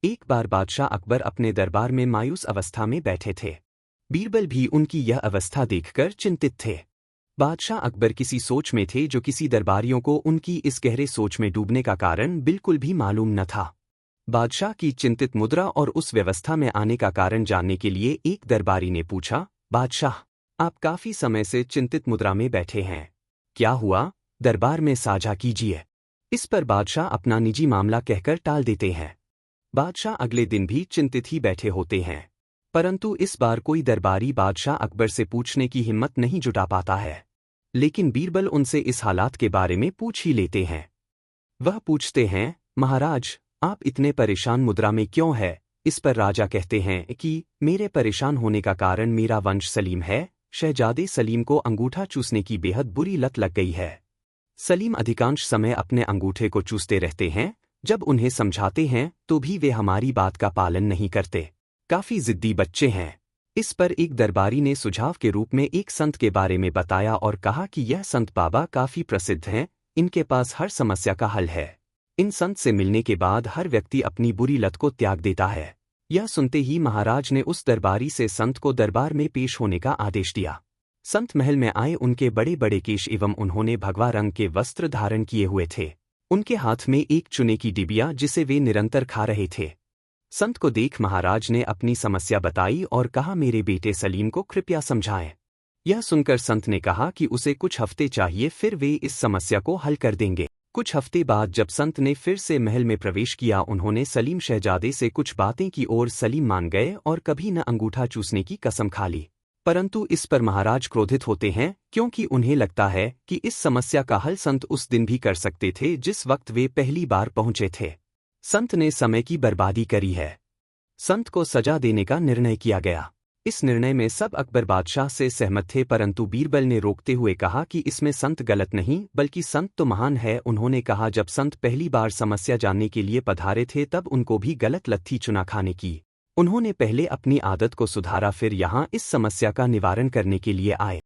एक बार बादशाह अकबर अपने दरबार में मायूस अवस्था में बैठे थे। बीरबल भी उनकी यह अवस्था देखकर चिंतित थे। बादशाह अकबर किसी सोच में थे जो किसी दरबारियों को उनकी इस गहरे सोच में डूबने का कारण बिल्कुल भी मालूम न था। बादशाह की चिंतित मुद्रा और उस व्यवस्था में आने का कारण जानने के लिए एक दरबारी ने पूछा, बादशाह, आप काफी समय से चिंतित मुद्रा में बैठे हैं। क्या हुआ? दरबार में साझा कीजिए। इस पर बादशाह अपना निजी मामला कहकर टाल देते हैं। बादशाह अगले दिन भी चिंतित ही बैठे होते हैं, परंतु इस बार कोई दरबारी बादशाह अकबर से पूछने की हिम्मत नहीं जुटा पाता है। लेकिन बीरबल उनसे इस हालात के बारे में पूछ ही लेते हैं। वह पूछते हैं, महाराज, आप इतने परेशान मुद्रा में क्यों है? इस पर राजा कहते हैं कि मेरे परेशान होने का कारण मेरा वंश सलीम है। शहजादे सलीम को अंगूठा चूसने की बेहद बुरी लत लग गई है। सलीम अधिकांश समय अपने अंगूठे को चूसते रहते हैं। जब उन्हें समझाते हैं तो भी वे हमारी बात का पालन नहीं करते। काफी जिद्दी बच्चे हैं। इस पर एक दरबारी ने सुझाव के रूप में एक संत के बारे में बताया और कहा कि यह संत बाबा काफी प्रसिद्ध हैं, इनके पास हर समस्या का हल है। इन संत से मिलने के बाद हर व्यक्ति अपनी बुरी लत को त्याग देता है। यह सुनते ही महाराज ने उस दरबारी से संत को दरबार में पेश होने का आदेश दिया। संत महल में आए। उनके बड़े बड़े केश एवं उन्होंने भगवा रंग के वस्त्र धारण किए हुए थे। उनके हाथ में एक चूने की डिबिया जिसे वे निरंतर खा रहे थे। संत को देख महाराज ने अपनी समस्या बताई और कहा, मेरे बेटे सलीम को कृपया समझाएं। यह सुनकर संत ने कहा कि उसे कुछ हफ्ते चाहिए, फिर वे इस समस्या को हल कर देंगे। कुछ हफ्ते बाद जब संत ने फिर से महल में प्रवेश किया, उन्होंने सलीम शहजादे से कुछ बातें की और सलीम मान गए और कभी न अंगूठा चूसने की कसम खा ली। परंतु इस पर महाराज क्रोधित होते हैं, क्योंकि उन्हें लगता है कि इस समस्या का हल संत उस दिन भी कर सकते थे जिस वक्त वे पहली बार पहुंचे थे। संत ने समय की बर्बादी करी है। संत को सजा देने का निर्णय किया गया। इस निर्णय में सब अकबर बादशाह से सहमत थे, परंतु बीरबल ने रोकते हुए कहा कि इसमें संत गलत नहीं, बल्कि संत तो महान है। उन्होंने कहा, जब संत पहली बार समस्या जानने के लिए पधारे थे तब उनको भी गलत लत्थी चुना खाने की। उन्होंने पहले अपनी आदत को सुधारा, फिर यहाँ इस समस्या का निवारण करने के लिए आए।